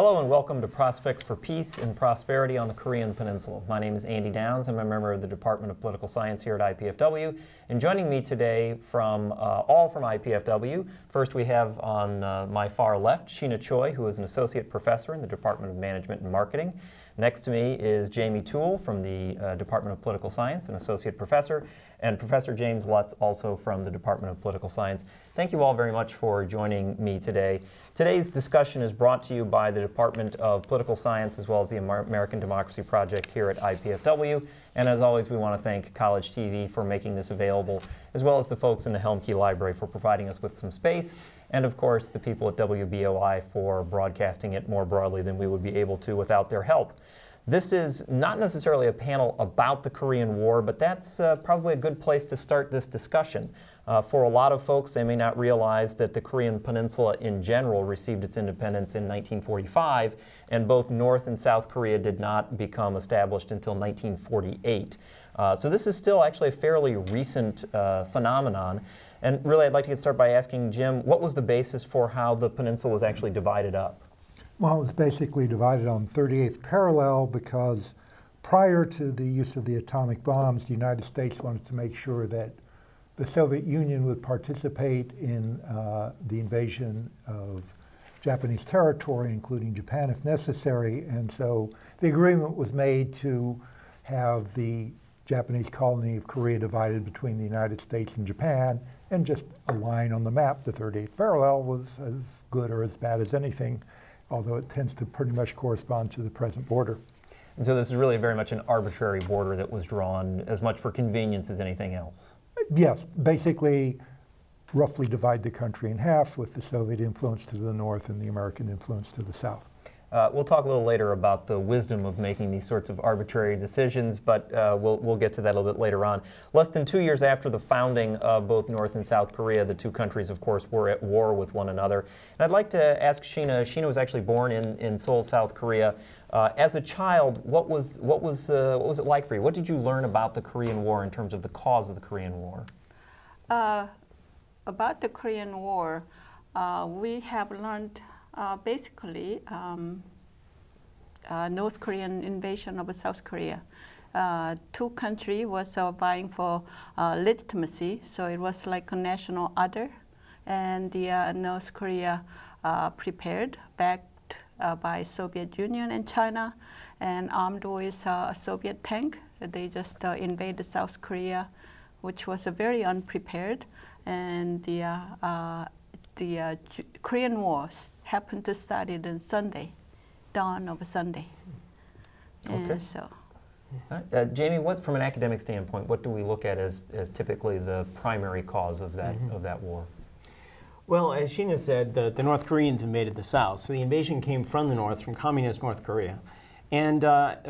Hello and welcome to Prospects for Peace and Prosperity on the Korean Peninsula. My name is Andy Downs. I'm a member of the Department of Political Science here at IPFW. And joining me today from all from IPFW, first we have on my far left, Sheena Choi, who is an associate professor in the Department of Management and Marketing. Next to me is Jamie Toole from the Department of Political Science, an associate professor, and Professor James Lutz, also from the Department of Political Science. Thank you all very much for joining me today. Today's discussion is brought to you by the Department of Political Science as well as the American Democracy Project here at IPFW. And as always, we want to thank College TV for making this available, as well as the folks in the Helmke Library for providing us with some space, and of course the people at WBOI for broadcasting it more broadly than we would be able to without their help. This is not necessarily a panel about the Korean War, but that's probably a good place to start this discussion. For a lot of folks, they may not realize that the Korean Peninsula in general received its independence in 1945, and both North and South Korea did not become established until 1948. So this is still actually a fairly recent phenomenon. And really, I'd like to get started by asking Jim, what was the basis for how the peninsula was actually divided up? Well, it was basically divided on 38th parallel because prior to the use of the atomic bombs, the United States wanted to make sure that the Soviet Union would participate in the invasion of Japanese territory, including Japan if necessary. And so the agreement was made to have the Japanese colony of Korea divided between the United States and Japan, and just a line on the map, the 38th parallel, was as good or as bad as anything, although it tends to pretty much correspond to the present border. And so this is really very much an arbitrary border that was drawn as much for convenience as anything else. Yes, basically roughly divide the country in half with the Soviet influence to the north and the American influence to the south. We'll talk a little later about the wisdom of making these sorts of arbitrary decisions, but we'll get to that a little bit later on. Less than 2 years after the founding of both North and South Korea, the two countries, of course, were at war with one another. And I'd like to ask Sheena. Sheena was actually born in Seoul, South Korea. As a child, what was it like for you? What did you learn about the Korean War in terms of the cause of the Korean War? About the Korean War, we have learned basically North Korean invasion of South Korea. Two countries was vying for legitimacy, so it was like a national other, and the North Korea prepared, backed by Soviet Union and China, and armed with a Soviet tank. They just invaded South Korea, which was very unprepared, and the Korean Wars happened to start on Sunday, dawn of Sunday. Okay. So, Jamie, from an academic standpoint, what do we look at as typically the primary cause of that war? Well, as Sheena said, the North Koreans invaded the South, so the invasion came from the North, from communist North Korea. And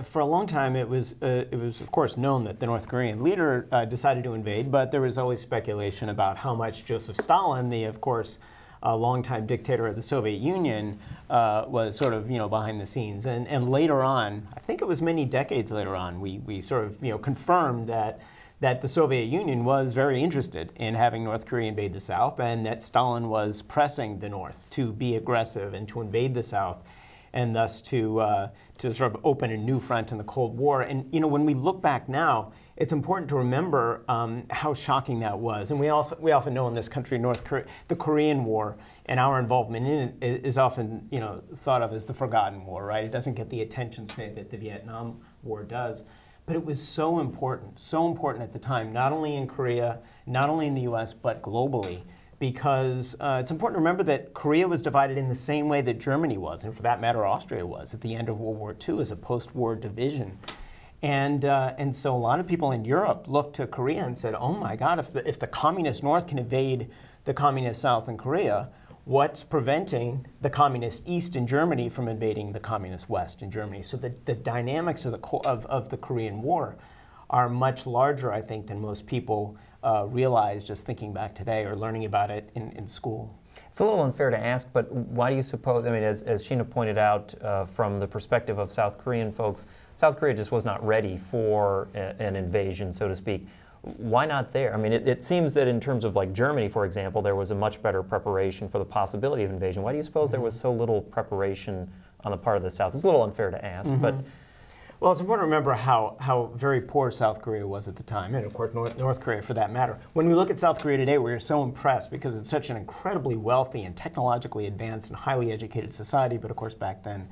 for a long time, it was of course known that the North Korean leader decided to invade, but there was always speculation about how much Joseph Stalin, the of course longtime dictator of the Soviet Union, was sort of behind the scenes. And later on, I think it was many decades later on, we sort of confirmed that the Soviet Union was very interested in having North Korea invade the South, and that Stalin was pressing the North to be aggressive and to invade the South, and thus to sort of open a new front in the Cold War. And when we look back now, it's important to remember how shocking that was. And we often know in this country, the Korean War and our involvement in it is often thought of as the forgotten war, right? It doesn't get the attention, say, that the Vietnam War does. But it was so important at the time, not only in Korea, not only in the US, but globally. Because it's important to remember that Korea was divided in the same way that Germany was, and for that matter, Austria was, at the end of World War II as a post-war division. And so a lot of people in Europe looked to Korea and said, oh my God, if the communist North can invade the communist South in Korea, what's preventing the communist East in Germany from invading the communist West in Germany? So the dynamics of the Korean War are much larger, I think, than most people realize just thinking back today or learning about it in school. It's a little unfair to ask, but why do you suppose, I mean, as Sheena pointed out, from the perspective of South Korean folks, South Korea just was not ready for an invasion, so to speak. Why not there? I mean, it seems that in terms of like Germany, for example, there was a much better preparation for the possibility of invasion. Why do you suppose there was so little preparation on the part of the South? It's a little unfair to ask, but. Well, it's important to remember how very poor South Korea was at the time, and of course North Korea for that matter. When we look at South Korea today, we're so impressed because it's such an incredibly wealthy and technologically advanced and highly educated society, but of course back then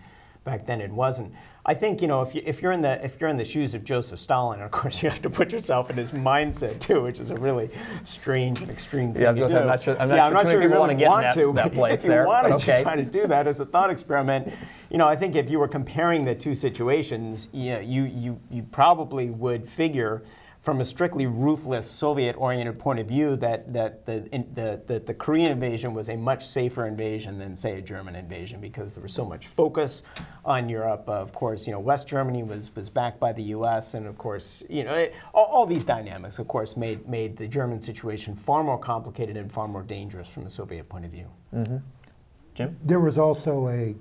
it wasn't. I think, you know, if you're in the shoes of Joseph Stalin, of course you have to put yourself in his mindset too, which is a really strange and extreme thing to do. I'm not sure too many people want to get in that place there. If you wanted to try to do that as a thought experiment, you know, I think if you were comparing the two situations, you probably would figure from a strictly ruthless Soviet-oriented point of view that the Korean invasion was a much safer invasion than, say, a German invasion, because there was so much focus on Europe. Of course, you know, West Germany was backed by the U.S., and of course, you know, all these dynamics, of course, made the German situation far more complicated and far more dangerous from a Soviet point of view. Mm-hmm. Jim? There was also a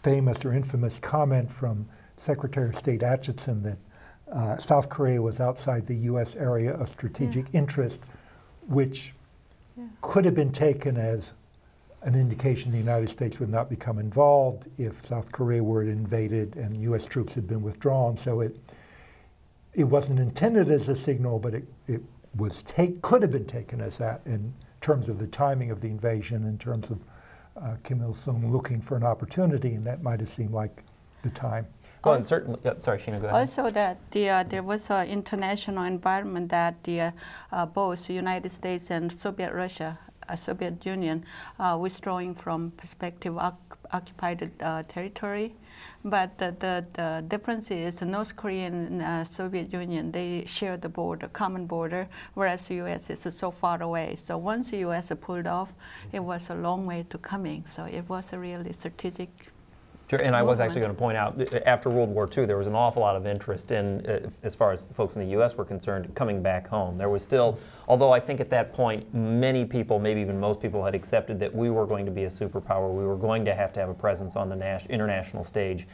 famous or infamous comment from Secretary of State Acheson that South Korea was outside the U.S. area of strategic interest, which could have been taken as an indication the United States would not become involved if South Korea were invaded and U.S. troops had been withdrawn. So it wasn't intended as a signal, but it could have been taken as that in terms of the timing of the invasion, in terms of Kim Il-sung looking for an opportunity, and that might have seemed like the time. Well, and certainly, sorry, Sheena, go ahead. Also, that there was an international environment that both the United States and Soviet Russia, Soviet Union, withdrawing from prospective occupied territory. But the difference is North Korea and Soviet Union, they share the border, common border, whereas the U.S. is so far away. So once the U.S. pulled off, it was a long way to coming. So it was a really strategic. Sure, and I was actually going to point out, after World War II, there was an awful lot of interest in, as far as folks in the U.S. were concerned, coming back home. There was still, although I think at that point, many people, maybe even most people, had accepted that we were going to be a superpower, we were going to have a presence on the international stage.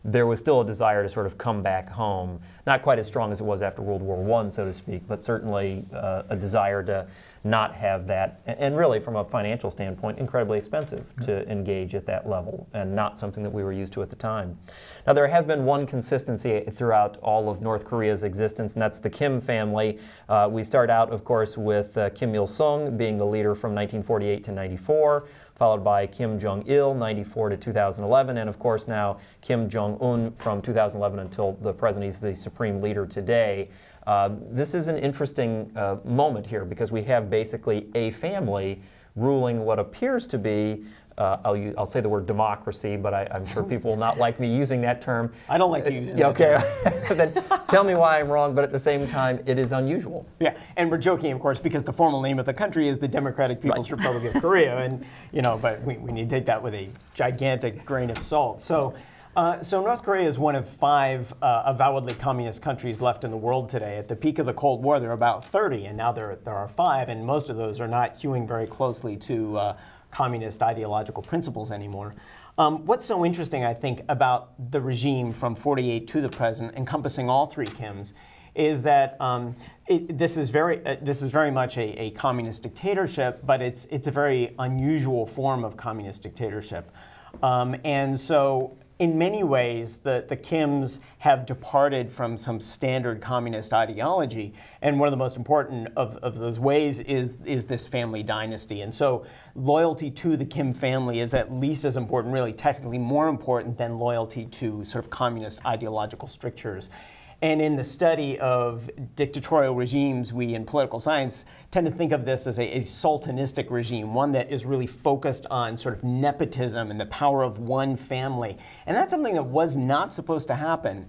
There was still a desire to sort of come back home, not quite as strong as it was after World War I, so to speak, but certainly a desire to not have that, and really from a financial standpoint, incredibly expensive to engage at that level, and not something that we were used to at the time. Now, there has been one consistency throughout all of North Korea's existence, and that's the Kim family. We start out, of course, with Kim Il-sung being the leader from 1948 to 94, followed by Kim Jong-il, 94 to 2011, and of course now Kim Jong-un from 2011 until the president is the supreme leader today. This is an interesting moment here because we have basically a family ruling what appears to be, I'll say the word democracy, but I'm sure people will not like me using that term. I don't like to use it. Okay, then tell me why I'm wrong, but at the same time, it is unusual. Yeah, and we're joking, of course, because the formal name of the country is the Democratic People's Republic of Korea, and you know, but we need to take that with a gigantic grain of salt. So North Korea is one of 5 avowedly communist countries left in the world today. At the peak of the Cold War, there were about 30, and now there are 5, and most of those are not hewing very closely to communist ideological principles anymore. What's so interesting, I think, about the regime from 48 to the present, encompassing all 3 Kims, is that this is very much a communist dictatorship, but it's a very unusual form of communist dictatorship, and so. In many ways, the Kims have departed from some standard communist ideology, and one of the most important of those ways is this family dynasty. And so loyalty to the Kim family is at least as important, really technically more important than loyalty to sort of communist ideological strictures. And in the study of dictatorial regimes, we in political science tend to think of this as a sultanistic regime, one that is really focused on sort of nepotism and the power of one family. And that's something that was not supposed to happen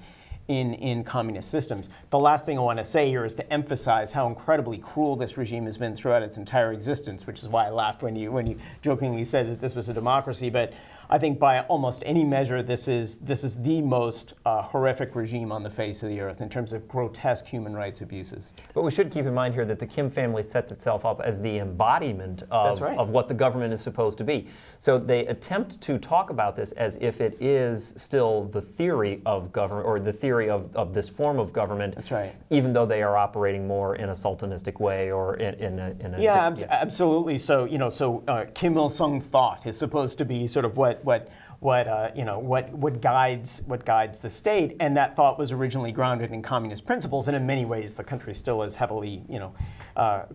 in communist systems. The last thing I want to say here is to emphasize how incredibly cruel this regime has been throughout its entire existence, which is why I laughed when you jokingly said that this was a democracy. But I think by almost any measure, this is the most horrific regime on the face of the earth in terms of grotesque human rights abuses. But we should keep in mind here that the Kim family sets itself up as the embodiment of what the government is supposed to be. So they attempt to talk about this as if it is still the theory of government, or the theory of this form of government. That's right. Even though they are operating more in a sultanistic way, or in a absolutely. So Kim Il-sung thought is supposed to be sort of what what guides the state, and that thought was originally grounded in communist principles, and in many ways the country still is heavily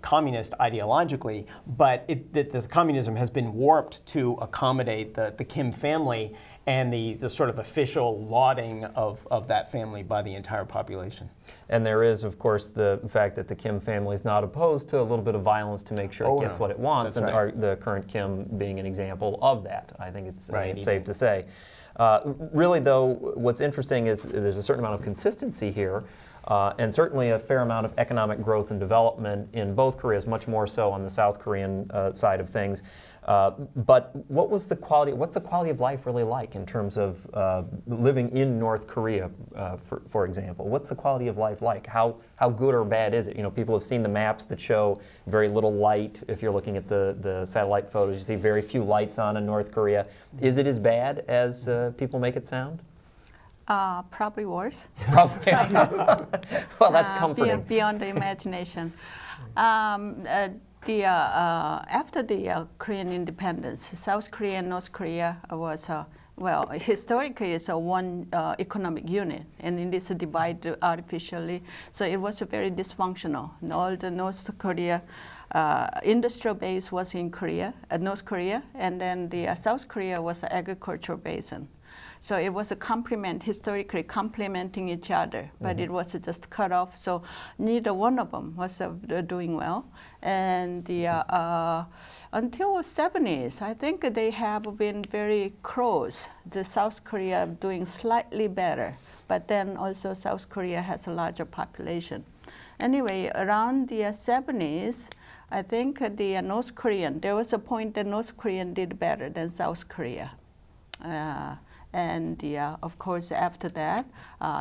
communist ideologically, but the communism has been warped to accommodate the Kim family and the sort of official lauding of that family by the entire population. And there is, of course, the fact that the Kim family is not opposed to a little bit of violence to make sure it gets what it wants, That's and right. the current Kim being an example of that. I think it's Right. safe to say. Really, though, what's interesting is there's a certain amount of consistency here, and certainly a fair amount of economic growth and development in both Koreas, much more so on the South Korean side of things. But what's the quality of life really like in terms of living in North Korea, for example? What's the quality of life like? How good or bad is it? You know, people have seen the maps that show very little light. If you're looking at the satellite photos, you see very few lights on in North Korea. Is it as bad as people make it sound? Probably worse. Probably. Well, that's comforting. Beyond the imagination. After the Korean independence, South Korea and North Korea was, well, historically it's a one economic unit, and it is divided artificially. So it was very dysfunctional. All the North Korea industrial base was in North Korea, and then the South Korea was an agricultural basin. So it was historically complementing each other, but it was just cut off. So neither one of them was doing well. And until the 70s, I think they have been very close. The South Korea doing slightly better, but then also South Korea has a larger population. Anyway, around the 70s, I think there was a point that North Korean did better than South Korea. And of course, after that,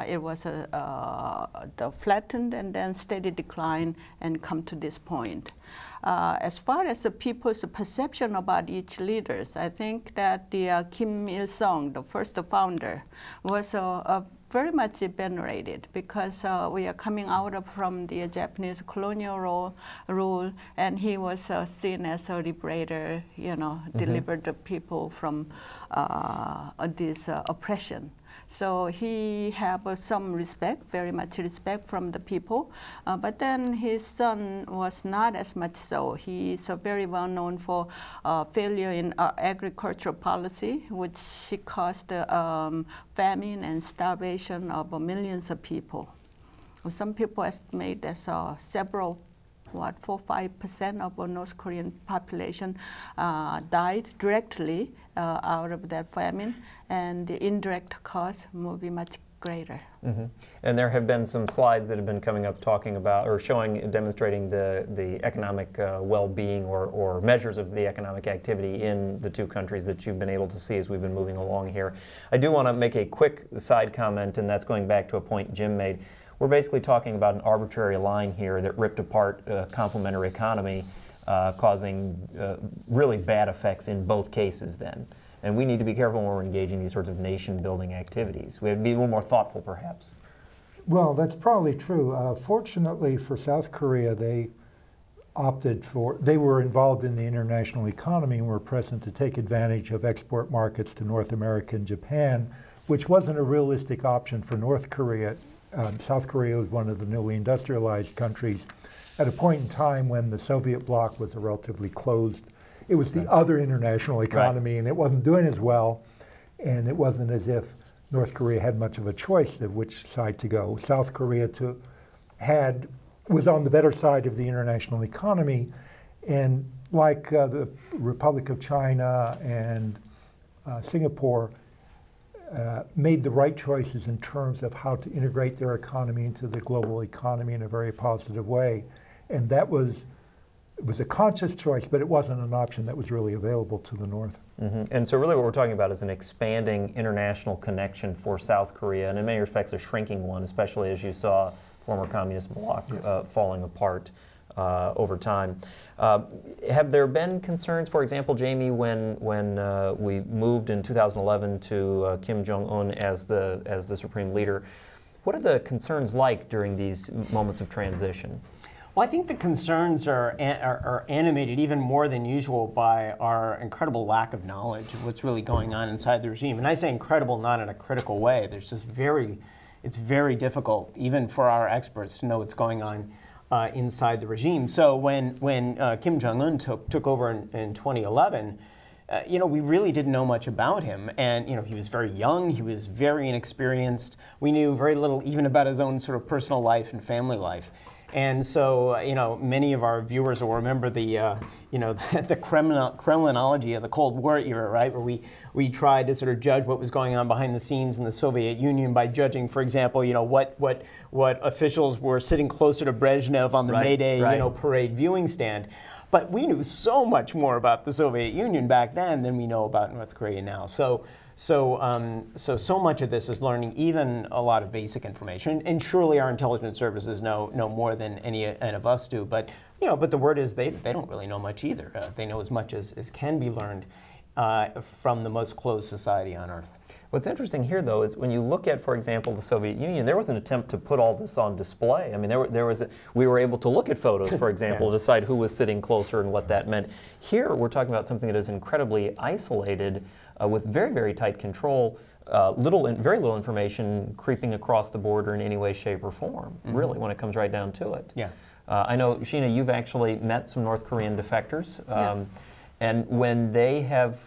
it was the flattened and then steady decline and come to this point. As far as the people's perception about each leaders, I think that the Kim Il-sung, the first founder, was very much venerated because we are coming out from the Japanese colonial rule, and he was seen as a liberator, delivered the people from this oppression. So he had some respect, very much respect from the people. But then his son was not as much so. He is very well known for failure in agricultural policy, which caused famine and starvation of millions of people. Some people estimate that several 4-5% of the North Korean population died directly out of that famine, and the indirect cost will be much greater. Mm-hmm. And there have been some slides that have been coming up talking about or demonstrating the economic well-being or measures of the economic activity in the two countries that you've been able to see as we've been moving along here. I do want to make a quick side comment, and that's going back to a point Jim made. We're basically talking about an arbitrary line here that ripped apart a complementary economy, causing really bad effects in both cases then. And we need to be careful when we're engaging these sorts of nation-building activities. We have to be a little more thoughtful, perhaps. Well, that's probably true. Fortunately for South Korea, they were involved in the international economy and were present to take advantage of export markets to North America and Japan, which wasn't a realistic option for North Korea. South Korea was one of the newly industrialized countries at a point in time when the Soviet bloc was a relatively closed. It was the other international economy, and it wasn't doing as well, and it wasn't as if North Korea had much of a choice of which side to go. South Korea was on the better side of the international economy, and like the Republic of China and Singapore, made the right choices in terms of how to integrate their economy into the global economy in a very positive way. And it was a conscious choice, but it wasn't an option that was really available to the North. Mm-hmm. And so really what we're talking about is an expanding international connection for South Korea, and in many respects a shrinking one, especially as you saw former communist bloc falling apart over time. Have there been concerns, for example, Jamie, when we moved in 2011 to Kim Jong-un as the supreme leader? What are the concerns like during these moments of transition? Well, I think the concerns are animated even more than usual by our incredible lack of knowledge of what's really going on inside the regime. And I say incredible not in a critical way. There's just it's very difficult, even for our experts, to know what's going on inside the regime. So when Kim Jong-un took over in 2011, we really didn't know much about him. And, he was very young, he was very inexperienced. We knew very little even about his own sort of personal life and family life. And so, many of our viewers will remember the, the Kremlinology of the Cold War era, right, where we tried to sort of judge what was going on behind the scenes in the Soviet Union by judging, for example, what officials were sitting closer to Brezhnev on the May Day, parade viewing stand. But we knew so much more about the Soviet Union back then than we know about North Korea now. So much of this is learning even a lot of basic information, and surely our intelligence services know more than any of us do. But the word is they don't really know much either. They know as much as can be learned from the most closed society on earth. What's interesting here, though, is when you look at, for example, the Soviet Union, there was an attempt to put all this on display. I mean, we were able to look at photos, for example, to decide who was sitting closer and what that meant. Here, we're talking about something that is incredibly isolated, with very, very tight control, very little information creeping across the border in any way, shape, or form, really, when it comes right down to it. Yeah. I know, Sheena, you've actually met some North Korean defectors. Yes. And when they have,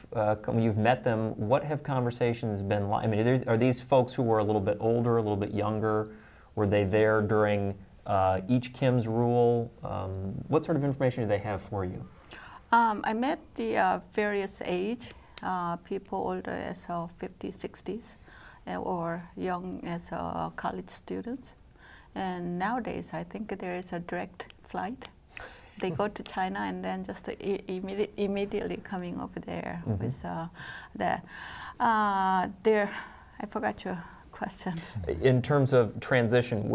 when you've met them, what have conversations been like? I mean, are these folks who were a little bit older, a little bit younger? Were they there during each Kim's rule? What sort of information do they have for you? I met the various age, people older as 50s, 60s, or young as college students. And nowadays, I think there is a direct flight. They go to China and then just immediately coming over there with that. I forgot your question. In terms of transition,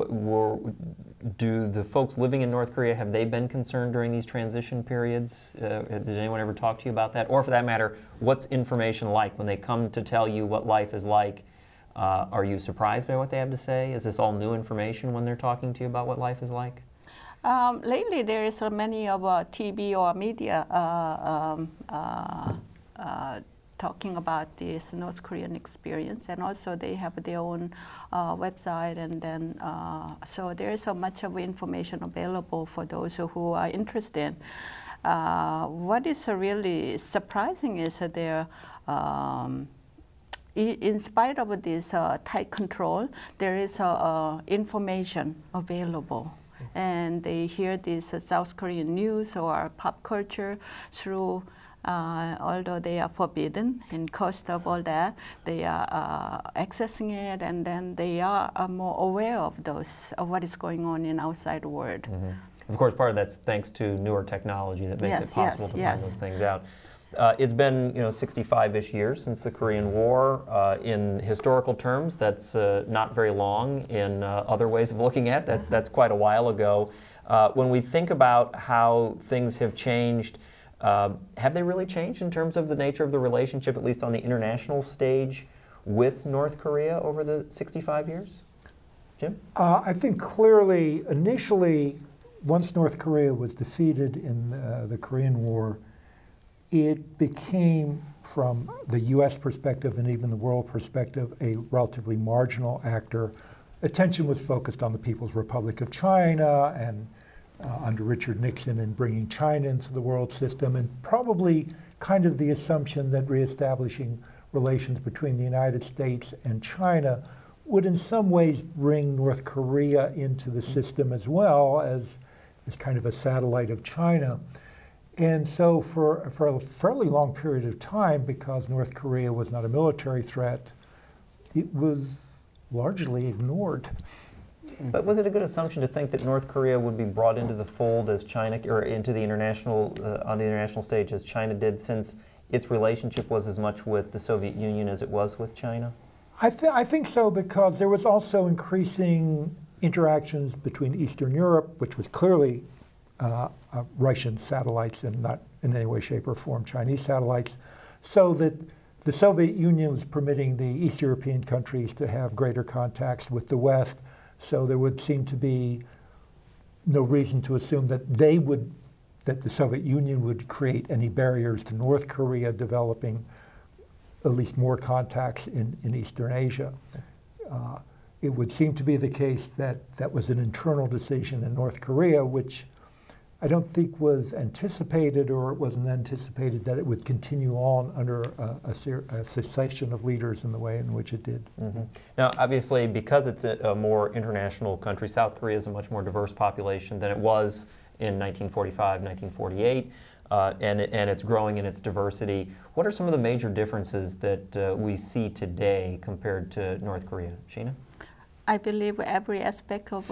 do the folks living in North Korea, have they been concerned during these transition periods? Did anyone ever talk to you about that? Or for that matter, what's information like when they come to tell you what life is like? Are you surprised by what they have to say? Is this all new information when they're talking to you about what life is like? Lately, there is many of TV or media talking about this North Korean experience, and also they have their own website, and then so there is so much of information available for those who are interested. What is really surprising is that there, in spite of this tight control, there is information available. And they hear this South Korean news or pop culture through, although they are forbidden, and cost of all that, they are accessing it, and then they are more aware of what is going on in outside world. Of course, part of that's thanks to newer technology that makes it possible to find those things out. It's been 65-ish years since the Korean War. In historical terms, that's not very long. In other ways of looking at it, that's quite a while ago. When we think about how things have changed, have they really changed in terms of the nature of the relationship, at least on the international stage, with North Korea over the 65 years? Jim? I think clearly, initially, once North Korea was defeated in the Korean War, it became, from the U.S. perspective and even the world perspective, a relatively marginal actor. Attention was focused on the People's Republic of China and under Richard Nixon and bringing China into the world system, and probably kind of the assumption that reestablishing relations between the United States and China would in some ways bring North Korea into the system as well as kind of a satellite of China. And so for a fairly long period of time, because North Korea was not a military threat, it was largely ignored. But was it a good assumption to think that North Korea would be brought into the fold as China, or into the international, on the international stage as China did, since its relationship was as much with the Soviet Union as it was with China? I think so, because there was also increasing interactions between Eastern Europe, which was clearly Russian satellites and not in any way, shape, or form Chinese satellites, so that the Soviet Union was permitting the East European countries to have greater contacts with the West. So there would seem to be no reason to assume that that the Soviet Union would create any barriers to North Korea developing at least more contacts in Eastern Asia. It would seem to be the case that that was an internal decision in North Korea, which I don't think was anticipated, or it wasn't anticipated that it would continue on under a succession of leaders in the way in which it did. Mm-hmm. Now, obviously, because it's a more international country, South Korea is a much more diverse population than it was in 1945, 1948, and it's growing in its diversity. What are some of the major differences that we see today compared to North Korea? Sheena? I believe every aspect of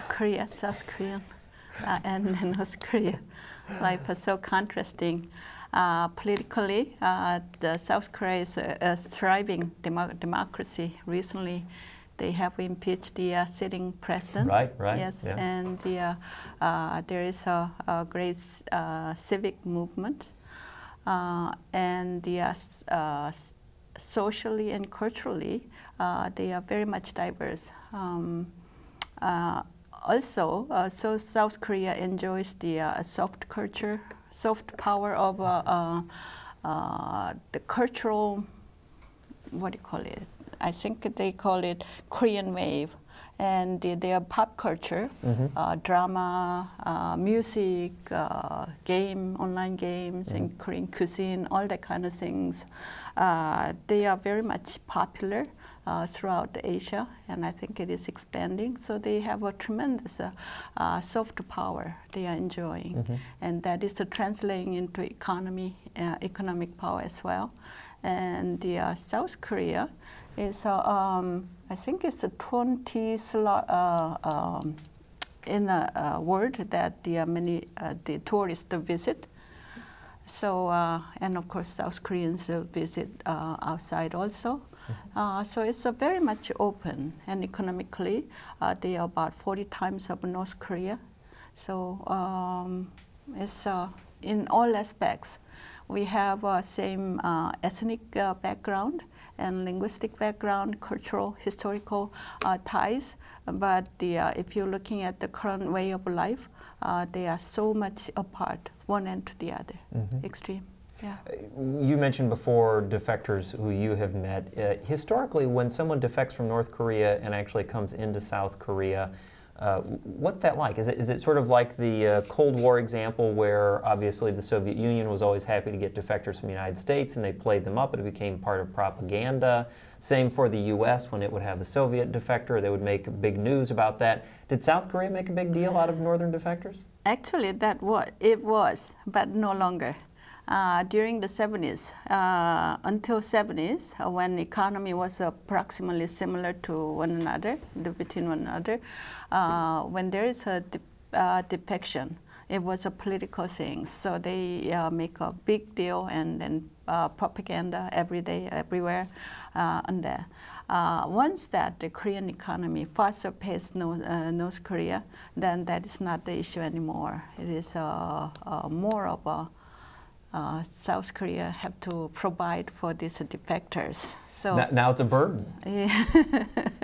Korea, South Korea, and North Korea, like so contrasting. Politically, the South Korea is a thriving democracy. Recently, they have impeached the sitting president. Right. Yes, yeah. And there is a great civic movement, and socially and culturally, they are very much diverse. Also, so South Korea enjoys the soft culture, soft power of the cultural, what do you call it? I think they call it Korean wave. And their pop culture, drama, music, online games, and Korean cuisine, all that kind of things, they are very much popular throughout Asia, and I think it is expanding. So they have a tremendous soft power they are enjoying, and that is translating into economic power as well. And the South Korea is, I think it's the 20th in the world that the tourists visit. So, and of course, South Koreans visit outside also. So it's very much open, and economically, they are about 40 times of North Korea. So it's in all aspects. We have same ethnic background and linguistic background, cultural, historical ties. But if you're looking at the current way of life, they are so much apart, one end to the other, extreme. Yeah. You mentioned before defectors who you have met. Historically, when someone defects from North Korea and actually comes into South Korea, what's that like? Is it sort of like the Cold War example where obviously the Soviet Union was always happy to get defectors from the United States and they played them up and it became part of propaganda? Same for the U.S. when it would have a Soviet defector, they would make big news about that. Did South Korea make a big deal out of northern defectors? Actually, it was, but no longer. During the 70s, until 70s, when the economy was approximately similar to one another, between one another, when there is a defection, it was a political thing. So they make a big deal and then propaganda every day, everywhere on that. Once that the Korean economy far surpassed North Korea, then that is not the issue anymore. It is more of a South Korea have to provide for these defectors. So now it's a burden. Yeah.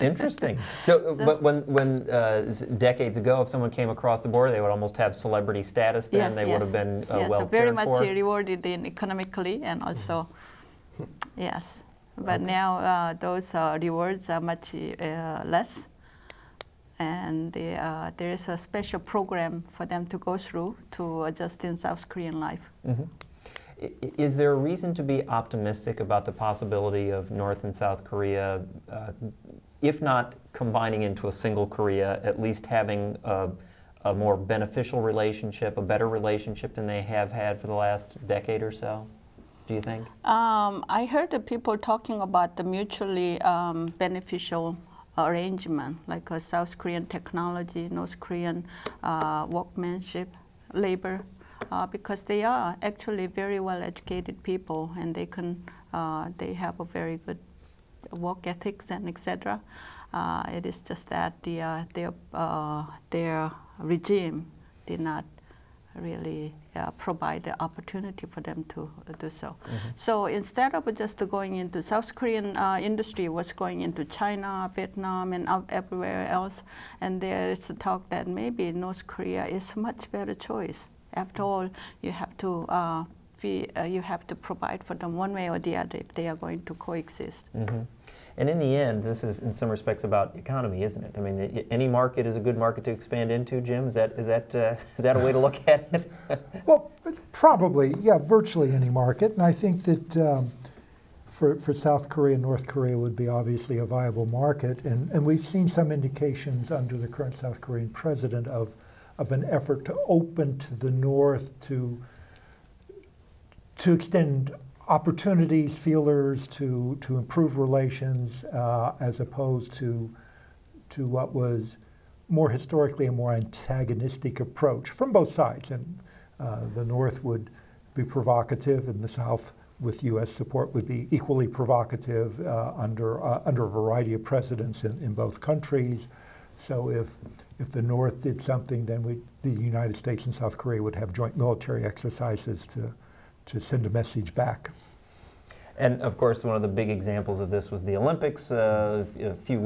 Interesting. So but when decades ago, if someone came across the border, they would almost have celebrity status. Then they would have been well so very cared much for. rewarded economically and also yes. But now those rewards are much less. And there is a special program for them to go through to adjust in South Korean life. Is there a reason to be optimistic about the possibility of North and South Korea, if not combining into a single Korea, at least having a more beneficial relationship, a better relationship than they have had for the last decade or so? Do you think? I heard the people talking about the mutually beneficial arrangement, like a South Korean technology, North Korean workmanship, labor, because they are actually very well-educated people, and they have a very good work ethics and etc. It is just that their regime did not really provide the opportunity for them to do so. So instead of just going into South Korean industry, was going into China, Vietnam, and everywhere else. And there is talk that maybe North Korea is a much better choice. After all, you have to provide for them one way or the other if they are going to coexist. And in the end, this is in some respects about economy, isn't it? I mean, any market is a good market to expand into. Jim, is that a way to look at it? Well, it's probably, yeah, virtually any market. And I think that for South Korea and North Korea would be obviously a viable market. And we've seen some indications under the current South Korean president of an effort to open to the North to extend opportunities, feelers to improve relations, as opposed to what was more historically a more antagonistic approach from both sides. And the North would be provocative, and the South, with U.S. support, would be equally provocative under a variety of presidents in both countries. So if the North did something, then the United States and South Korea would have joint military exercises to send a message back. And of course, one of the big examples of this was the Olympics a few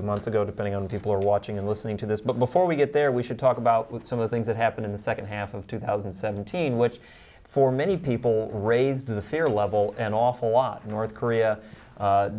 months ago, depending on when people are watching and listening to this. But before we get there, we should talk about some of the things that happened in the second half of 2017, which for many people raised the fear level an awful lot. North Korea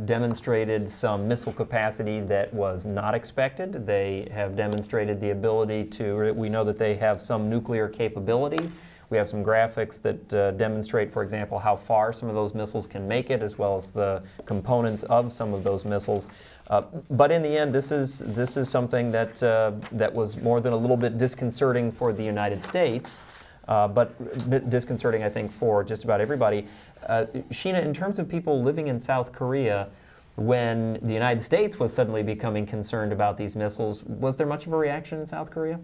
demonstrated some missile capacity that was not expected. They have demonstrated the ability we know that they have some nuclear capability. We have some graphics that demonstrate, for example, how far some of those missiles can make it, as well as the components of some of those missiles. But in the end, this is something that was more than a little bit disconcerting for the United States, but disconcerting, I think, for just about everybody. Sheena, in terms of people living in South Korea, when the United States was suddenly becoming concerned about these missiles, was there much of a reaction in South Korea?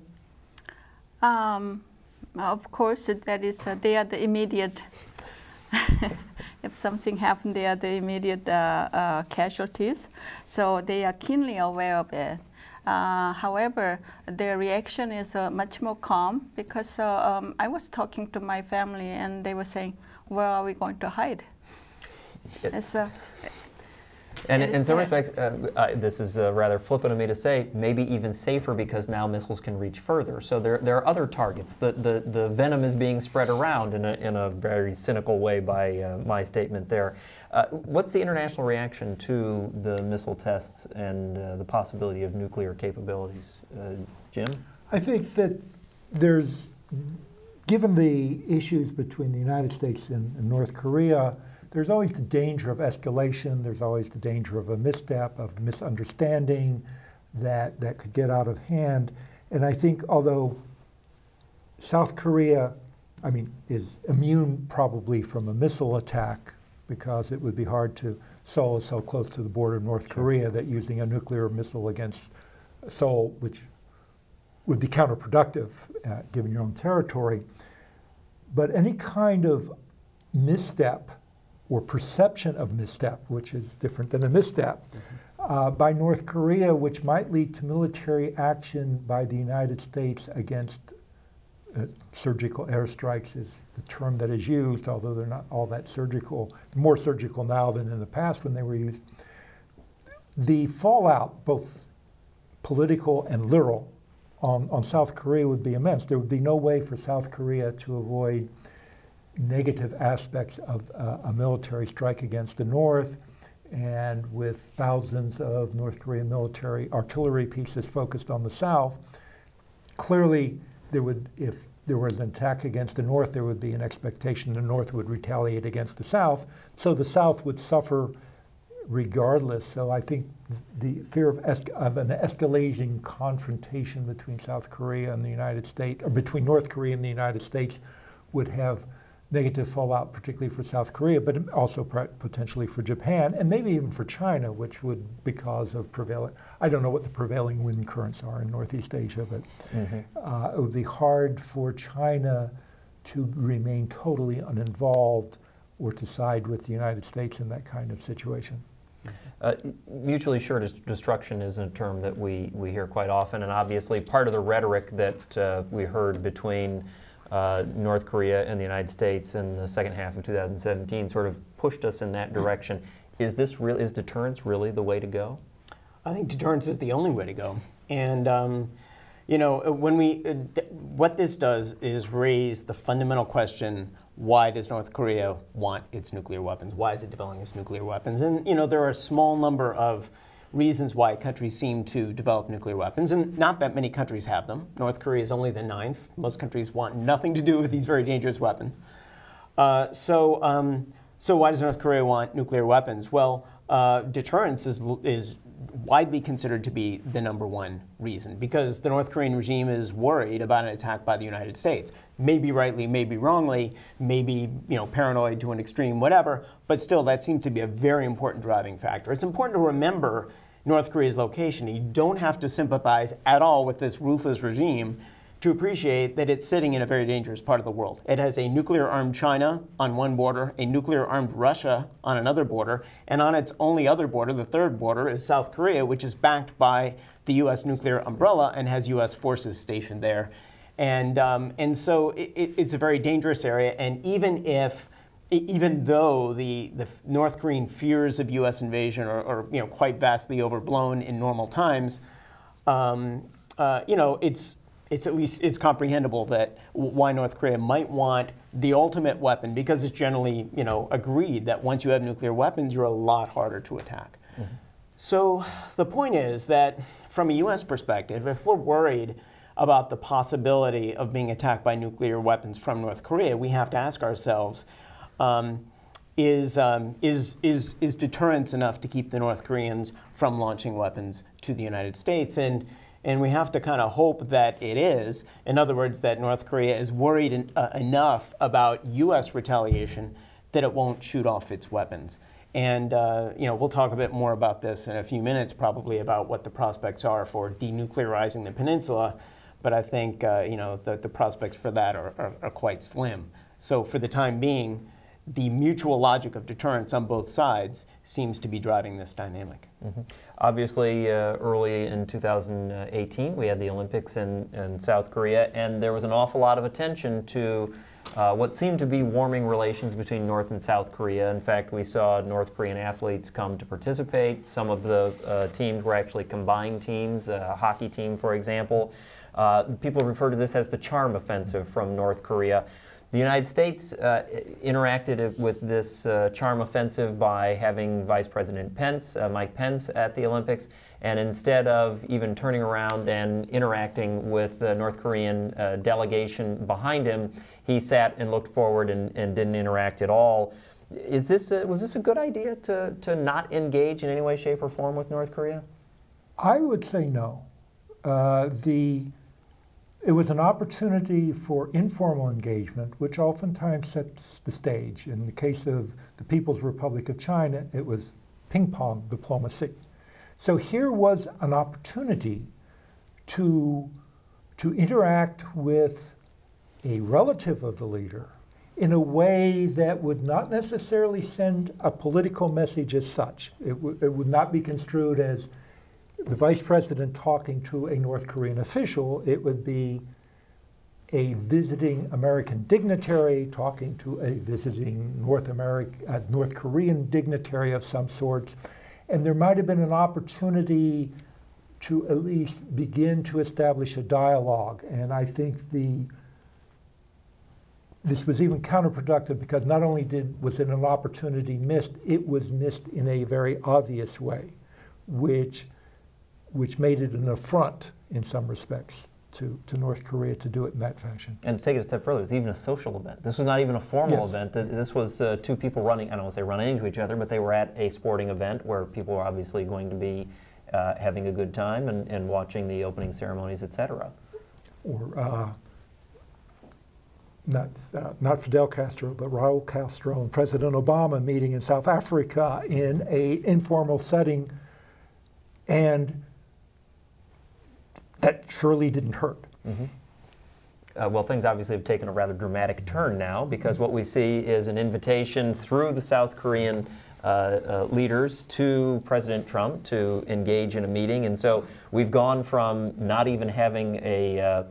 Of course, that is, they are the immediate, if something happened, they are the immediate casualties. So they are keenly aware of it. However, their reaction is much more calm, because I was talking to my family and they were saying, where are we going to hide? And in some respects, this is rather flippant of me to say, maybe even safer, because now missiles can reach further. So there are other targets. The venom is being spread around in a very cynical way by my statement there. What's the international reaction to the missile tests and the possibility of nuclear capabilities? Jim? I think that given the issues between the United States and North Korea, there's always the danger of escalation. There's always the danger of a misstep, of misunderstanding that could get out of hand. And I think although South Korea, is immune probably from a missile attack, because it would be hard to, Seoul is so close to the border of North Korea that using a nuclear missile against Seoul, which would be counterproductive given your own territory. But any kind of misstep or perception of misstep, which is different than a misstep, by North Korea, which might lead to military action by the United States against surgical airstrikes is the term that is used, although they're not all that surgical, more surgical now than in the past when they were used. The fallout, both political and literal, on South Korea would be immense. There would be no way for South Korea to avoid negative aspects of a military strike against the North, and with thousands of North Korean military artillery pieces focused on the South, clearly if there was an attack against the North, there would be an expectation the North would retaliate against the South, so the South would suffer regardless. So I think the fear of an escalating confrontation between South Korea and the United States, or between North Korea and the United States, would have negative fallout, particularly for South Korea, but also potentially for Japan, and maybe even for China, which would, because of I don't know what the prevailing wind currents are in Northeast Asia, but it would be hard for China to remain totally uninvolved or to side with the United States in that kind of situation. Mutually assured destruction is a term that we hear quite often, and obviously part of the rhetoric that we heard between North Korea and the United States in the second half of 2017 sort of pushed us in that direction. Is deterrence really the way to go? I think deterrence is the only way to go. And you know, what this does is raise the fundamental question: why does North Korea want its nuclear weapons? Why is it developing its nuclear weapons? And you know, there are a small number of reasons why countries seem to develop nuclear weapons, and not that many countries have them. North Korea is only the 9th. Most countries want nothing to do with these very dangerous weapons. So why does North Korea want nuclear weapons? Well, deterrence is widely considered to be the #1 reason, because the North Korean regime is worried about an attack by the United States. Maybe rightly, maybe wrongly, maybe paranoid to an extreme, whatever, but still that seems to be a very important driving factor. It's important to remember North Korea's location. You don't have to sympathize at all with this ruthless regime to appreciate that it's sitting in a very dangerous part of the world. It has a nuclear-armed China on one border, a nuclear-armed Russia on another border, and on its only other border, the third border, is South Korea, which is backed by the U.S. nuclear umbrella and has U.S. forces stationed there. And so it's a very dangerous area, and even though the North Korean fears of U.S. invasion are quite vastly overblown in normal times, it's comprehensible that why North Korea might want the ultimate weapon, because it's generally agreed that once you have nuclear weapons, you're a lot harder to attack. Mm-hmm. So the point is that from a U.S. perspective, if we're worried about the possibility of being attacked by nuclear weapons from North Korea, we have to ask ourselves, is deterrence enough to keep the North Koreans from launching weapons to the United States? And we have to kind of hope that it is. In other words, that North Korea is worried enough about U.S. retaliation that it won't shoot off its weapons. And we'll talk a bit more about this in a few minutes, probably, about what the prospects are for denuclearizing the peninsula. But I think the prospects for that are quite slim. So for the time being, the mutual logic of deterrence on both sides seems to be driving this dynamic. Mm-hmm. Obviously, early in 2018, we had the Olympics in South Korea, and there was an awful lot of attention to what seemed to be warming relations between North and South Korea. In fact, we saw North Korean athletes come to participate. Some of the teams were actually combined teams, a hockey team, for example. People refer to this as the charm offensive from North Korea. The United States interacted with this charm offensive by having Vice President Mike Pence, at the Olympics, and instead of even turning around and interacting with the North Korean delegation behind him, he sat and looked forward and didn't interact at all. Was this a good idea to not engage in any way, shape, or form with North Korea? I would say no. It was an opportunity for informal engagement, which oftentimes sets the stage. In the case of the People's Republic of China, it was ping-pong diplomacy. So here was an opportunity to interact with a relative of the leader in a way that would not necessarily send a political message as such. It would not be construed as the vice president talking to a North Korean official. It would be a visiting American dignitary talking to a visiting North Korean dignitary of some sort. And there might have been an opportunity to at least begin to establish a dialogue. And I think this was even counterproductive, because not only was it an opportunity missed, it was missed in a very obvious way, which made it an affront in some respects to North Korea to do it in that fashion. And to take it a step further, it was even a social event. This was not even a formal event. This was two people running, I don't want to say running into each other, but they were at a sporting event where people were obviously going to be having a good time and watching the opening ceremonies, etc. Or not Fidel Castro, but Raul Castro and President Obama meeting in South Africa in an informal setting, and that surely didn't hurt. Mm-hmm. Well, things obviously have taken a rather dramatic turn now, because what we see is an invitation through the South Korean leaders to President Trump to engage in a meeting. And so we've gone from not even having a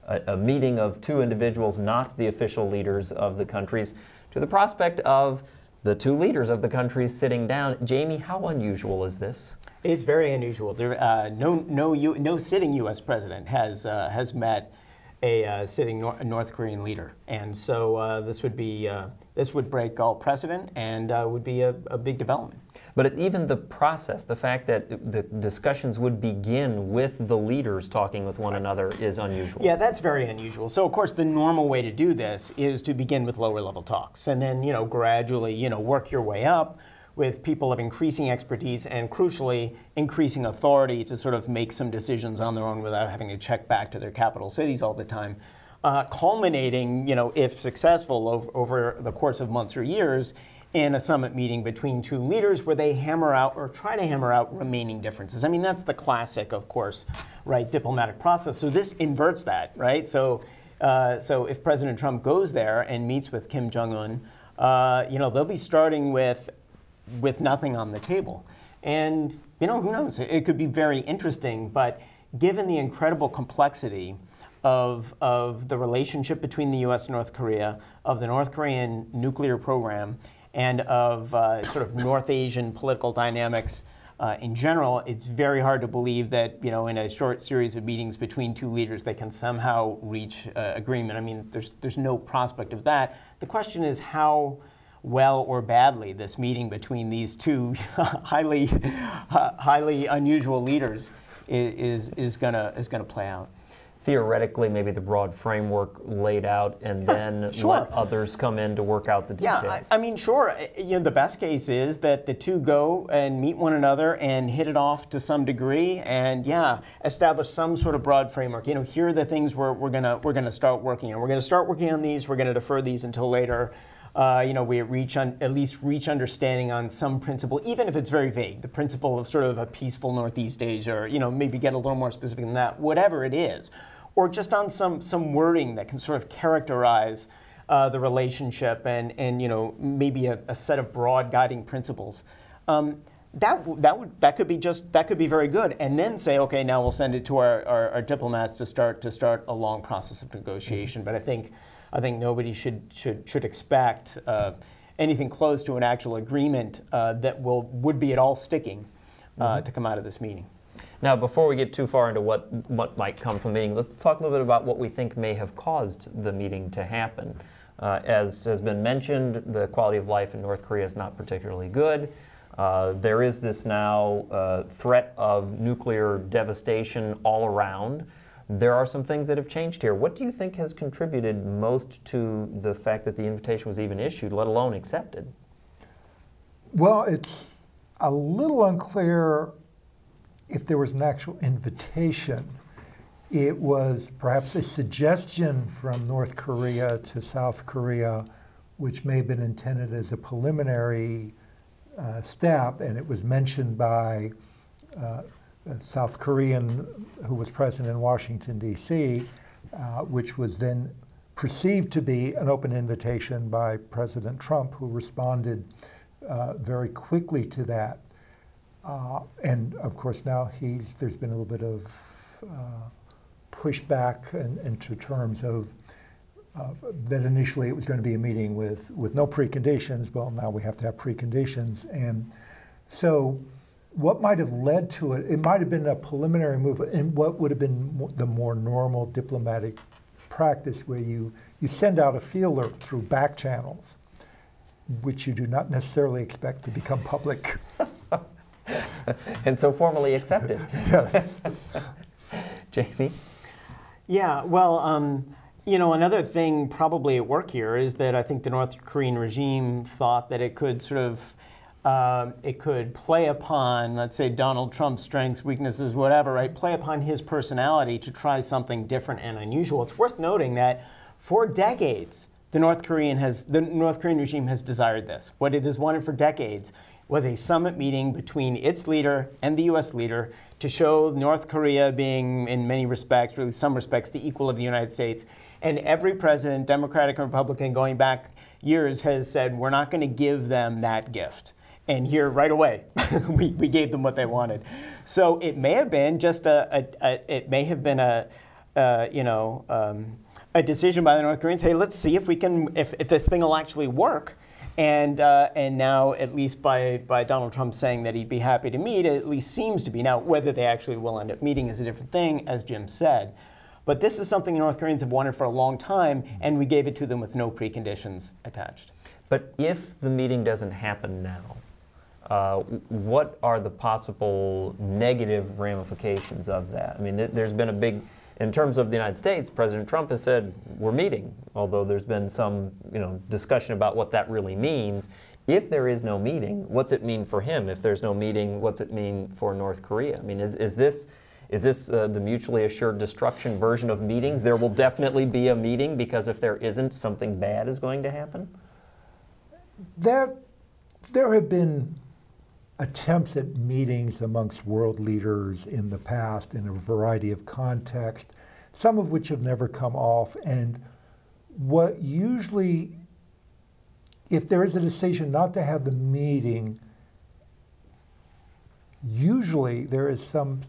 a meeting of two individuals, not the official leaders of the countries, to the prospect of the two leaders of the countries sitting down. Jamie, how unusual is this? It's very unusual. There, no sitting U.S. president has met a sitting North Korean leader, and so this would break all precedent and would be a big development. But even the process, the fact that the discussions would begin with the leaders talking with one another is unusual. Yeah, that's very unusual. So, of course, the normal way to do this is to begin with lower-level talks, and then, gradually, work your way up with people of increasing expertise and, crucially, increasing authority to sort of make some decisions on their own without having to check back to their capital cities all the time, culminating, if successful, over the course of months or years, in a summit meeting between two leaders where they hammer out or try to hammer out remaining differences. I mean, that's the classic, of course, right, diplomatic process. So this inverts that, right? So if President Trump goes there and meets with Kim Jong-un, they'll be starting with nothing on the table. And, who knows? It could be very interesting, but given the incredible complexity of the relationship between the U.S. and North Korea, of the North Korean nuclear program, and of sort of North Asian political dynamics in general, it's very hard to believe that, in a short series of meetings between two leaders, they can somehow reach agreement. I mean, there's no prospect of that. The question is how well or badly this meeting between these two highly unusual leaders is gonna play out. Theoretically, maybe the broad framework laid out, and then let others come in to work out the details. Yeah, I mean, sure. The best case is that the two go and meet one another and hit it off to some degree, and establish some sort of broad framework. Here are the things we're gonna start working on. We're gonna start working on these. We're gonna defer these until later. We at least reach understanding on some principle, even if it's very vague. The principle of sort of a peaceful Northeast Asia, or maybe get a little more specific than that. Whatever it is. Or just on some wording that can sort of characterize the relationship and maybe a set of broad guiding principles. That could be very good. And then say, okay, now we'll send it to our diplomats to start a long process of negotiation. But I think nobody should expect anything close to an actual agreement that would be at all sticking to come out of this meeting. Now, before we get too far into what might come from the meeting, let's talk a little bit about what we think may have caused the meeting to happen. As has been mentioned, the quality of life in North Korea is not particularly good. There is this now threat of nuclear devastation all around. There are some things that have changed here. What do you think has contributed most to the fact that the invitation was even issued, let alone accepted? Well, it's a little unclear if there was an actual invitation. It was perhaps a suggestion from North Korea to South Korea, which may have been intended as a preliminary step, and it was mentioned by a South Korean who was present in Washington, D.C., which was then perceived to be an open invitation by President Trump, who responded very quickly to that. And of course now there's been a little bit of pushback into terms of that initially it was going to be a meeting with no preconditions. Well, now we have to have preconditions. And so what might have led to it, it might have been a preliminary move in what would have been the more normal diplomatic practice, where you send out a feeler through back channels, which you do not necessarily expect to become public. And so formally accepted. Yes. Jamie? Yeah, well, another thing probably at work here is that I think the North Korean regime thought that it could sort of, it could play upon, let's say, Donald Trump's strengths, weaknesses, whatever, right? Play upon his personality to try something different and unusual. It's worth noting that for decades, the North Korean regime has desired this. What it has wanted for decades was a summit meeting between its leader and the U.S. leader to show North Korea being, in many respects, really some respects, the equal of the United States. And every president, Democratic and Republican, going back years, has said, we're not going to give them that gift. And here, right away, we gave them what they wanted. So it may have been just a a decision by the North Koreans. Hey, let's see if we can, if this thing will actually work. And now, at least by Donald Trump saying that he'd be happy to meet, it at least seems to be. Now, whether they actually will end up meeting is a different thing, as Jim said. But this is something the North Koreans have wanted for a long time, and we gave it to them with no preconditions attached. But if the meeting doesn't happen now, what are the possible negative ramifications of that? I mean, there's been a big, in terms of the United States, President Trump has said, we're meeting, although there's been some discussion about what that really means. If there is no meeting, what's it mean for him? If there's no meeting, what's it mean for North Korea? I mean, is this the mutually assured destruction version of meetings? There will definitely be a meeting because if there isn't, something bad is going to happen? There have been attempts at meetings amongst world leaders in the past in a variety of contexts, some of which have never come off. And what usually, if there is a decision not to have the meeting, usually there is some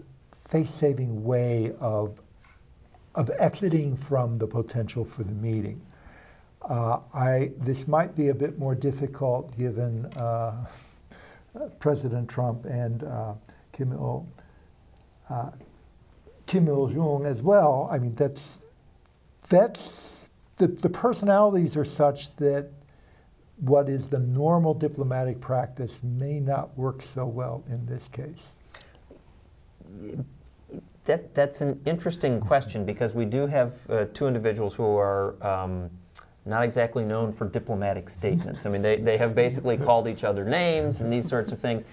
face-saving way of exiting from the potential for the meeting. This might be a bit more difficult given President Trump and Kim Il-jung as well. I mean, the personalities are such that what is the normal diplomatic practice may not work so well in this case. That's an interesting question because we do have two individuals who are not exactly known for diplomatic statements. I mean, they have basically called each other names and these sorts of things.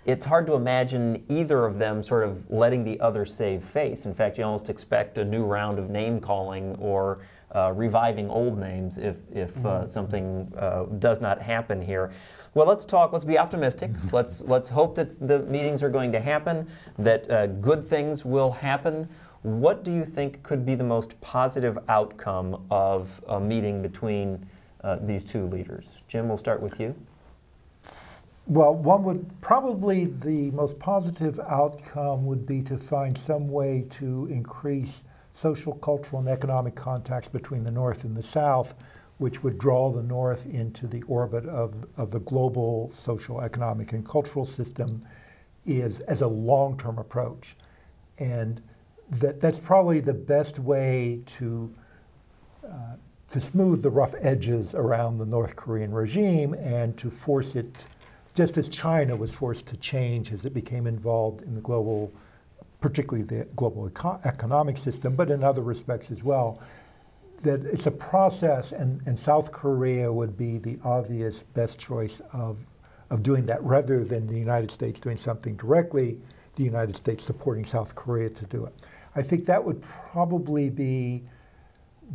It's hard to imagine either of them sort of letting the other save face. In fact, you almost expect a new round of name calling or reviving old names if something does not happen here. Well, let's be optimistic. Let's hope that the meetings are going to happen, that good things will happen. What do you think could be the most positive outcome of a meeting between these two leaders? Jim, we'll start with you. Well, probably the most positive outcome would be to find some way to increase social, cultural, and economic contacts between the North and the South, which would draw the North into the orbit of the global social, economic, and cultural system as a long-term approach. And that's probably the best way to smooth the rough edges around the North Korean regime and to force it, just as China was forced to change as it became involved in the global, particularly the global economic system, but in other respects as well, that it's a process, and South Korea would be the obvious best choice of doing that rather than the United States doing something directly, the United States supporting South Korea to do it. I think that would probably be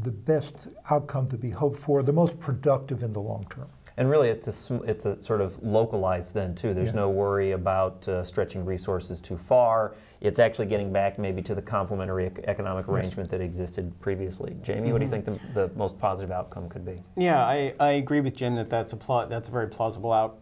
the best outcome to be hoped for, the most productive in the long term. And really, it's a sort of localized then too. There's no worry about stretching resources too far. It's actually getting back maybe to the complementary economic arrangement that existed previously. Jamie, what do you think the most positive outcome could be? Yeah, I agree with Jim that that's a very plausible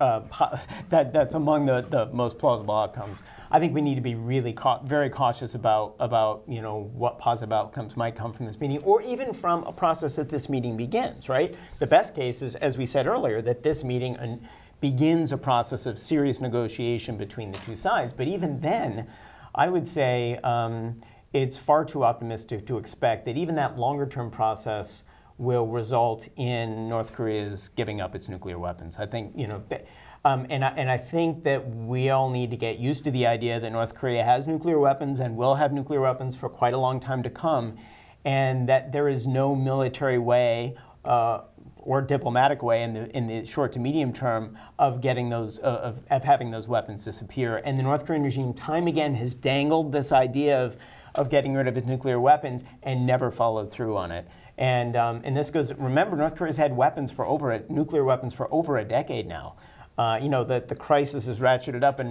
that's among the most plausible outcomes. I think we need to be really very cautious about what positive outcomes might come from this meeting, or even from a process that this meeting begins. Right. The best case is, as we said earlier, that this meeting begins a process of serious negotiation between the two sides. But even then, I would say it's far too optimistic to expect that even that longer-term process will result in North Korea's giving up its nuclear weapons. I think, and I think that we all need to get used to the idea that North Korea has nuclear weapons and will have nuclear weapons for quite a long time to come, and that there is no military way or diplomatic way in the short to medium term of getting those of having those weapons disappear. And the North Korean regime time again has dangled this idea of getting rid of its nuclear weapons and never followed through on it. And this goes. Remember, North Korea's had nuclear weapons for over a decade now. That the crisis has ratcheted up in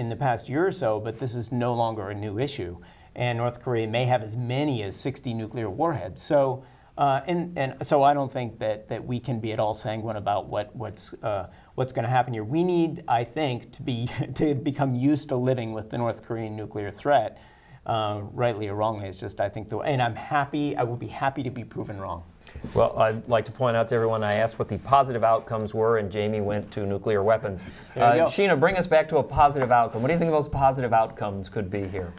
the past year or so, but this is no longer a new issue. And North Korea may have as many as 60 nuclear warheads. So. So I don't think that we can be at all sanguine about what's going to happen here. We need, I think, to become used to living with the North Korean nuclear threat, rightly or wrongly. It's just, I think, and I will be happy to be proven wrong. Well, I'd like to point out to everyone, I asked what the positive outcomes were, and Jamie went to nuclear weapons. Sheena, bring us back to a positive outcome. What do you think those positive outcomes could be here?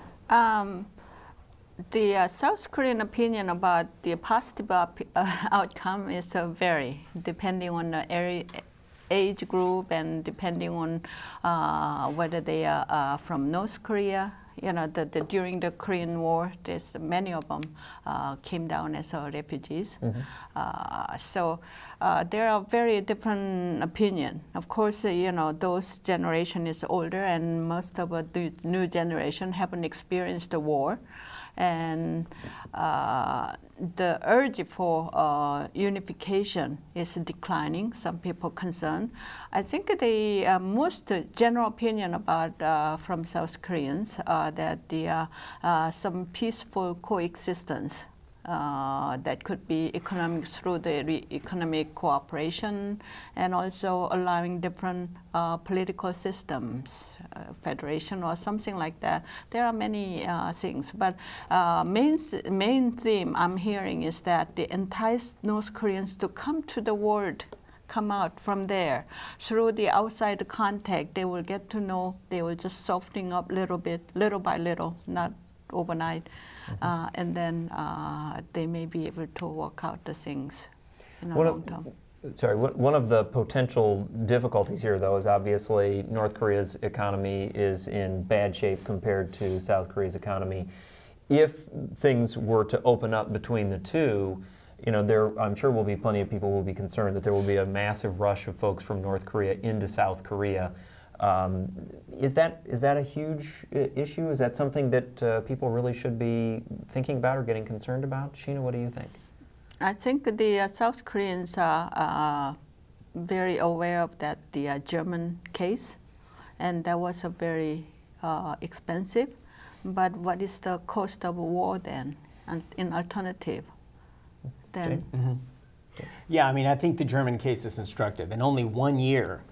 The South Korean opinion about the positive outcome is vary, depending on the age group and depending on whether they are from North Korea. You know, during the Korean War, many of them came down as refugees. Mm-hmm. So there are very different opinions. Of course, you know, those generation is older, and most of the new generation haven't experienced the war. And the urge for unification is declining. Some people concerned. I think the most general opinion about from South Koreans that some peaceful coexistence that could be economic through the economic cooperation, and also allowing different political systems, federation or something like that. There are many things, but main theme I'm hearing is that they entice North Koreans to come to the world, come out from there. Through the outside contact, they will get to know, they will just softening up little bit, little by little, not overnight. And then they may be able to work out the things in the long term. Sorry, one of the potential difficulties here, though, is obviously North Korea's economy is in bad shape compared to South Korea's economy. If things were to open up between the two, you know, I'm sure will be plenty of people will be concerned that there will be a massive rush of folks from North Korea into South Korea. Is that a huge issue? Is that something that people really should be thinking about or getting concerned about? Sheena, what do you think? I think the South Koreans are very aware of that the German case, and that was a very expensive. But what is the cost of war then, and in alternative? Then, yeah, I mean, I think the German case is instructive. In only 1 year,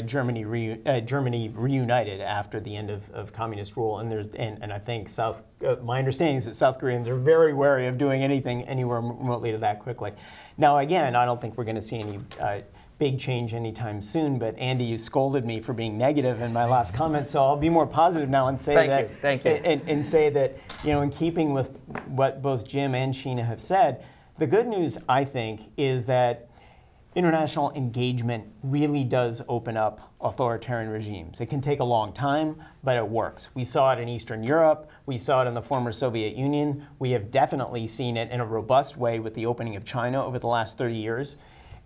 Germany reunited after the end of communist rule, and I think my understanding is that South Koreans are very wary of doing anything anywhere remotely to that quickly. Now, again, I don't think we're going to see any big change anytime soon. But Andy, you scolded me for being negative in my last comment, so I'll be more positive now and say Thank you. And say that, you know, in keeping with what both Jim and Sheena have said, the good news, I think, is that international engagement really does open up authoritarian regimes. It can take a long time, but it works. We saw it in Eastern Europe. We saw it in the former Soviet Union. We have definitely seen it in a robust way with the opening of China over the last 30 years.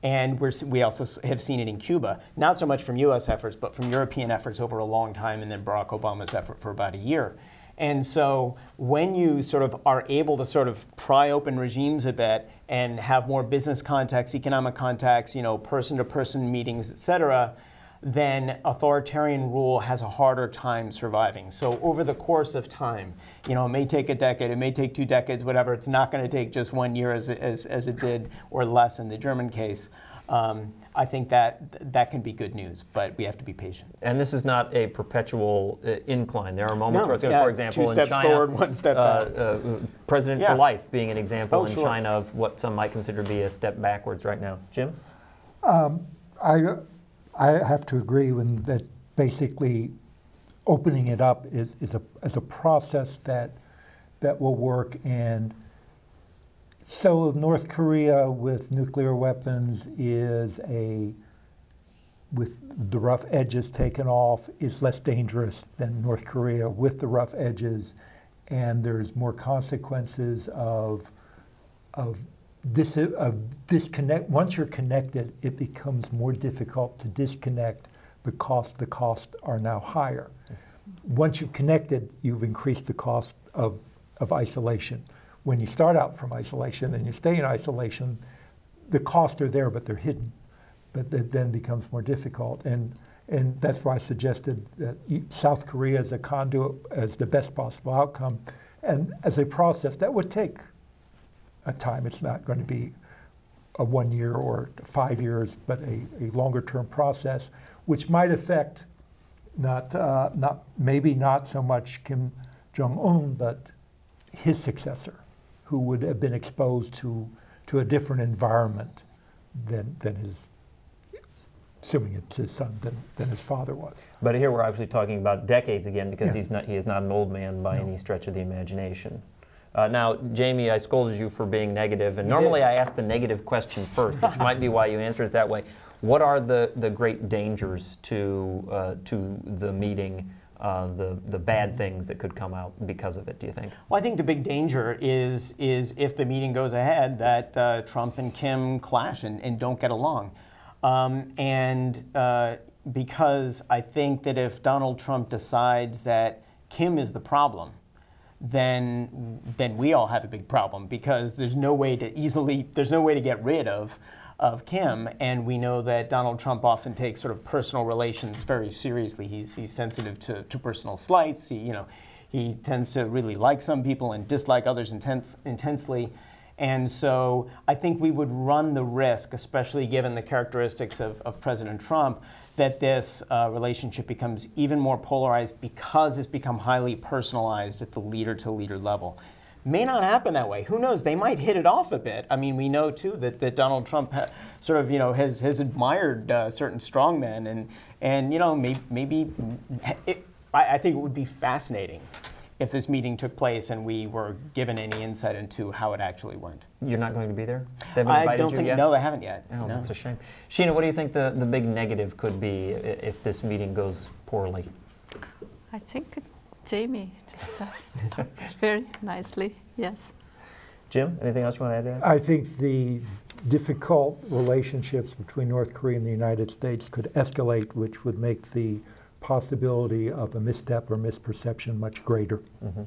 And we also have seen it in Cuba, not so much from US efforts, but from European efforts over a long time, and then Barack Obama's effort for about a year. And so when you sort of are able to sort of pry open regimes a bit and have more business contacts, economic contacts, you know, person-to-person meetings, et cetera, then authoritarian rule has a harder time surviving. So over the course of time, you know, it may take a decade, it may take 2 decades, whatever. It's not going to take just 1 year as it did, or less in the German case. I think that can be good news, but we have to be patient. And this is not a perpetual incline. There are moments where it's going to, for example, 2 steps in China, forward, 1 step back. President for life being an example in sure. China of what some might consider to be a step backwards right now. Jim? I have to agree with that. Basically, opening it up is a process that will work. And so North Korea with nuclear weapons with the rough edges taken off, is less dangerous than North Korea with the rough edges, and there's more consequences of disconnect. Once you're connected, it becomes more difficult to disconnect because the costs are now higher. Once you've connected, you've increased the cost of isolation. When you start out from isolation and you stay in isolation, the costs are there, but they're hidden. But it then becomes more difficult. And that's why I suggested that South Korea as a conduit as the best possible outcome. And as a process, that would take a time. It's not going to be a 1 year or 5 years, but a longer term process, which might affect maybe not so much Kim Jong-un, but his successor, who would have been exposed to a different environment than his, assuming it's his son, than his father was. But here we're obviously talking about decades again, because Yeah. he is not an old man by any stretch of the imagination. Now, Jamie, I scolded you for being negative, and normally I ask the negative question first, which might be why you answered it that way. What are the great dangers to the meeting, the bad things that could come out because of it, do you think? Well, I think the big danger is if the meeting goes ahead, that Trump and Kim clash and don't get along. Because I think that if Donald Trump decides that Kim is the problem, then we all have a big problem, because there's no way to get rid of Kim, and we know that Donald Trump often takes sort of personal relations very seriously. He's sensitive to personal slights. He tends to really like some people and dislike others intensely. And so I think we would run the risk, especially given the characteristics of President Trump, that this relationship becomes even more polarized because it's become highly personalized at the leader-to-leader level. May not happen that way. Who knows? They might hit it off a bit. I mean, we know too that Donald Trump has admired certain strongmen, and maybe I think it would be fascinating if this meeting took place and we were given any insight into how it actually went. You're not going to be there? They haven't I invited don't you think. yet? No, they haven't yet. Oh, no. That's a shame. Sheena, what do you think the big negative could be if this meeting goes poorly? I think Jamie just talked very nicely, yes. Jim, anything else you want to add to that? I think the difficult relationships between North Korea and the United States could escalate, which would make the possibility of a misstep or misperception much greater. Mm-hmm.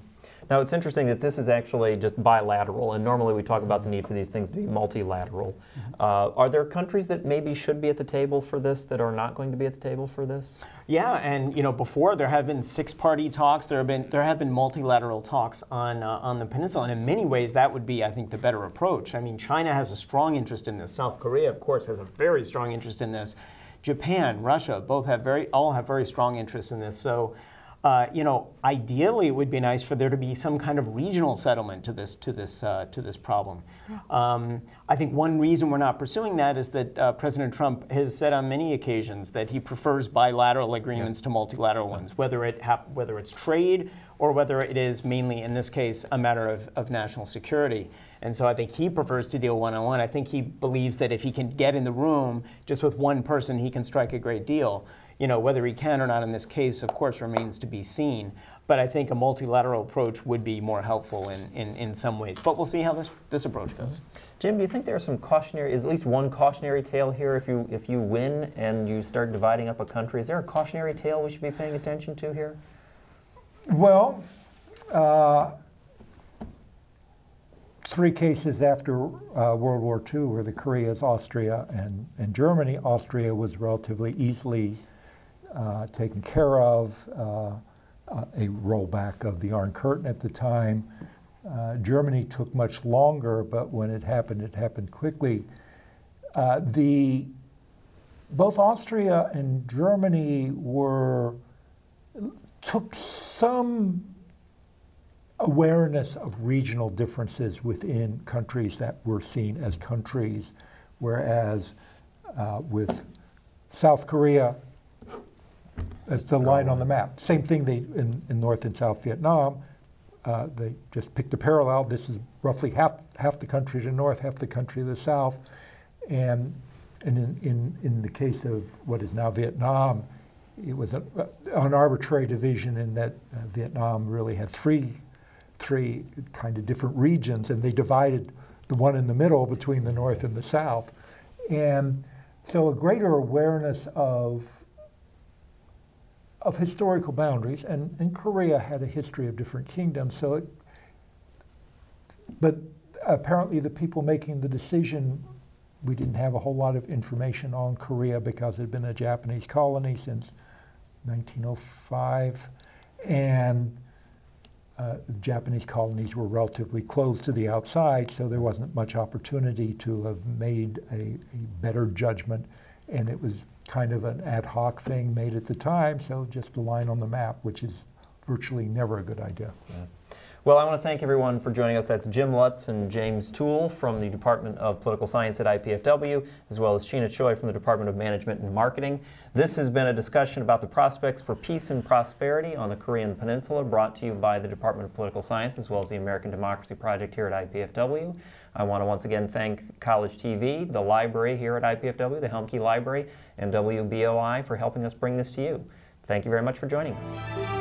Now, it's interesting that this is actually just bilateral, and normally we talk about the need for these things to be multilateral. Are there countries that maybe should be at the table for this that are not going to be at the table for this? Yeah, and before there have been six-party talks. There have been multilateral talks on the peninsula, and in many ways that would be, I think, the better approach. I mean, China has a strong interest in this. South Korea, of course, has a very strong interest in this. Japan, Russia, all have very strong interests in this. So, ideally, it would be nice for there to be some kind of regional settlement to this problem. I think one reason we're not pursuing that is that President Trump has said on many occasions that he prefers bilateral agreements to multilateral ones, whether it's trade or whether it is mainly, in this case, a matter of national security. And so I think he prefers to deal one-on-one. I think he believes that if he can get in the room just with one person, he can strike a great deal. Whether he can or not in this case, of course, remains to be seen. But I think a multilateral approach would be more helpful in some ways. But we'll see how this approach goes. Jim, do you think there's is at least one cautionary tale here if you win and you start dividing up a country? Is there a cautionary tale we should be paying attention to here? Well, 3 cases after World War II were the Koreas, Austria, and Germany. Austria was relatively easily taken care of, a rollback of the Iron Curtain at the time. Germany took much longer, but when it happened quickly. Both Austria and Germany took some awareness of regional differences within countries that were seen as countries, whereas with South Korea, as the line on the map, same thing in North and South Vietnam, they just picked a parallel. This is roughly half the country to the north, half the country to the south, and in the case of what is now Vietnam, it was an arbitrary division in that Vietnam really had three kind of different regions, and they divided the one in the middle between the north and the south. And so a greater awareness of historical boundaries, and Korea had a history of different kingdoms, but apparently the people making the decision, we didn't have a whole lot of information on Korea because it had been a Japanese colony since 1905, and Japanese colonies were relatively closed to the outside, so there wasn't much opportunity to have made a better judgment, and it was kind of an ad hoc thing made at the time, so just a line on the map, which is virtually never a good idea. Yeah. Well, I want to thank everyone for joining us. That's Jim Lutz and James Toole from the Department of Political Science at IPFW, as well as Sheena Choi from the Department of Management and Marketing. This has been a discussion about the prospects for peace and prosperity on the Korean Peninsula, brought to you by the Department of Political Science, as well as the American Democracy Project here at IPFW. I want to once again thank College TV, the library here at IPFW, the Helmke Library, and WBOI for helping us bring this to you. Thank you very much for joining us.